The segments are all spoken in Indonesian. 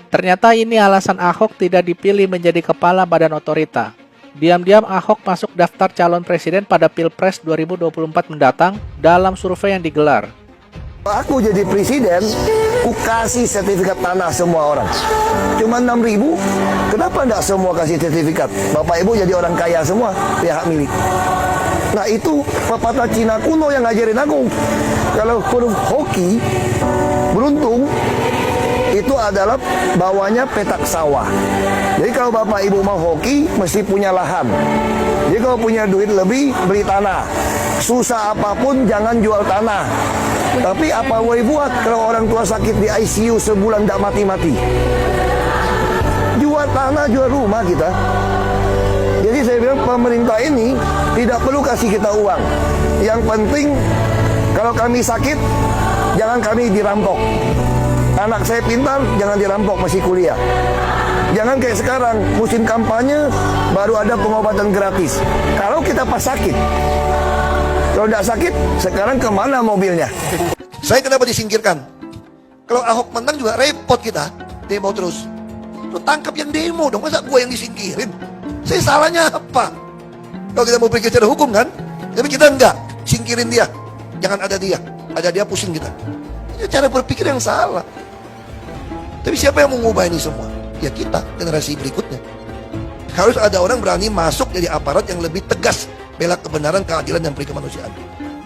Ternyata ini alasan Ahok tidak dipilih menjadi kepala badan otorita. Diam-diam Ahok masuk daftar calon presiden pada Pilpres 2024 mendatang dalam survei yang digelar. Aku jadi presiden, aku kasih sertifikat tanah semua orang. Cuma 6.000, kenapa enggak semua kasih sertifikat? Bapak Ibu jadi orang kaya semua, pihak milik. Nah itu pepatah Cina kuno yang ngajarin aku. Kalau huruf hoki, beruntung, itu adalah bawahnya petak sawah. Jadi kalau Bapak Ibu mau hoki, mesti punya lahan. Jadi kalau punya duit lebih, beli tanah. Susah apapun, jangan jual tanah. Tapi apa boleh buat kalau orang tua sakit di ICU sebulan tidak mati-mati? Jual tanah, jual rumah kita. Jadi saya bilang pemerintah ini tidak perlu kasih kita uang. Yang penting kalau kami sakit, jangan kami dirampok. Anak saya pintar, jangan dirampok, masih kuliah. Jangan kayak sekarang, musim kampanye baru ada pengobatan gratis. Kalau kita pas sakit, kalau tidak sakit, sekarang kemana mobilnya? Saya kenapa disingkirkan? Kalau Ahok menang juga repot kita, demo terus. Lu tangkap yang demo dong, masa gue yang disingkirin? Saya salahnya apa? Kalau kita mau pikir secara hukum kan, tapi kita enggak, singkirin dia. Jangan ada dia pusing kita. Itu cara berpikir yang salah. Tapi siapa yang mengubah ini semua? Ya kita, generasi berikutnya. Harus ada orang berani masuk jadi aparat yang lebih tegas bela kebenaran, keadilan, dan kemanusiaan.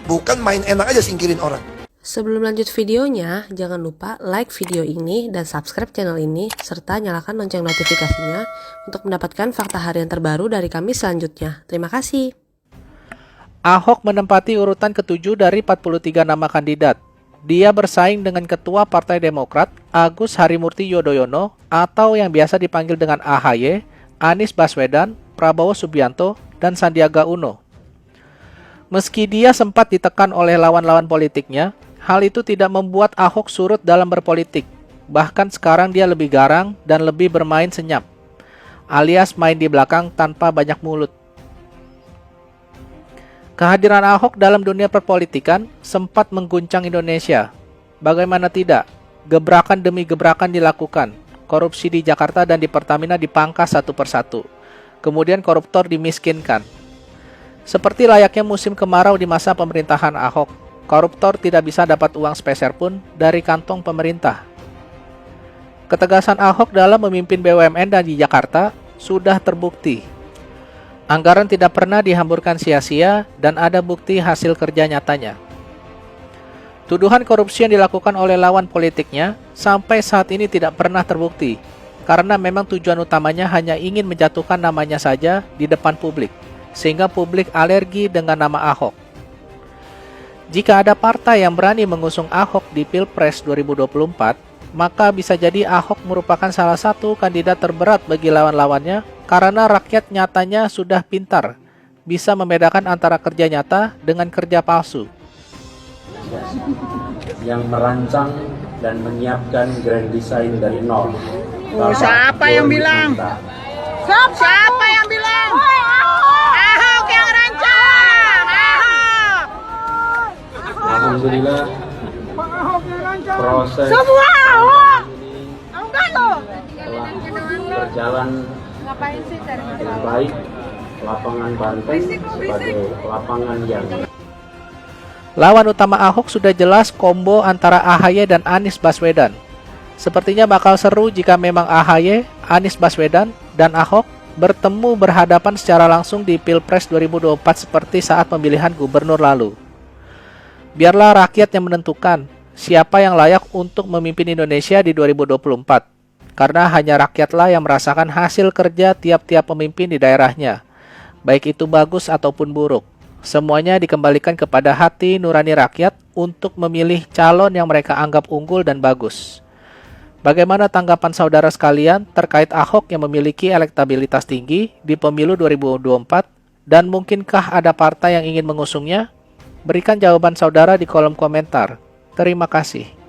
Bukan main enak aja singkirin orang. Sebelum lanjut videonya, jangan lupa like video ini dan subscribe channel ini, serta nyalakan lonceng notifikasinya untuk mendapatkan fakta harian terbaru dari kami selanjutnya. Terima kasih. Ahok menempati urutan ke-7 dari 43 nama kandidat. Dia bersaing dengan Ketua Partai Demokrat, Agus Harimurti Yudhoyono, atau yang biasa dipanggil dengan AHY, Anies Baswedan, Prabowo Subianto, dan Sandiaga Uno. Meski dia sempat ditekan oleh lawan-lawan politiknya, hal itu tidak membuat Ahok surut dalam berpolitik. Bahkan sekarang dia lebih garang dan lebih bermain senyap, alias main di belakang tanpa banyak mulut. Kehadiran Ahok dalam dunia perpolitikan sempat mengguncang Indonesia. Bagaimana tidak, gebrakan demi gebrakan dilakukan. Korupsi di Jakarta dan di Pertamina dipangkas satu persatu. Kemudian koruptor dimiskinkan. Seperti layaknya musim kemarau di masa pemerintahan Ahok, koruptor tidak bisa dapat uang sepeser pun dari kantong pemerintah. Ketegasan Ahok dalam memimpin BUMN dan di Jakarta sudah terbukti. Anggaran tidak pernah dihamburkan sia-sia dan ada bukti hasil kerja nyatanya. Tuduhan korupsi yang dilakukan oleh lawan politiknya sampai saat ini tidak pernah terbukti, karena memang tujuan utamanya hanya ingin menjatuhkan namanya saja di depan publik, sehingga publik alergi dengan nama Ahok. Jika ada partai yang berani mengusung Ahok di Pilpres 2024, maka bisa jadi Ahok merupakan salah satu kandidat terberat bagi lawan-lawannya, karena rakyat nyatanya sudah pintar, bisa membedakan antara kerja nyata dengan kerja palsu. Yang merancang dan menyiapkan grand design dari nol. Siapa yang bilang? Siapa yang bilang? Ahok yang rancang. Ahok. Alhamdulillah proses Semua Ahok. ini telah berjalan dengan baik. Lapangan Banteng sebagai lapangan yang Lawan utama Ahok sudah jelas kombo antara AHY dan Anies Baswedan. Sepertinya bakal seru jika memang AHY, Anies Baswedan, dan Ahok bertemu berhadapan secara langsung di Pilpres 2024 seperti saat pemilihan gubernur lalu. Biarlah rakyat yang menentukan siapa yang layak untuk memimpin Indonesia di 2024. Karena hanya rakyatlah yang merasakan hasil kerja tiap-tiap pemimpin di daerahnya, baik itu bagus ataupun buruk. Semuanya dikembalikan kepada hati nurani rakyat untuk memilih calon yang mereka anggap unggul dan bagus. Bagaimana tanggapan saudara sekalian terkait Ahok yang memiliki elektabilitas tinggi di pemilu 2024? Dan mungkinkah ada partai yang ingin mengusungnya? Berikan jawaban saudara di kolom komentar. Terima kasih.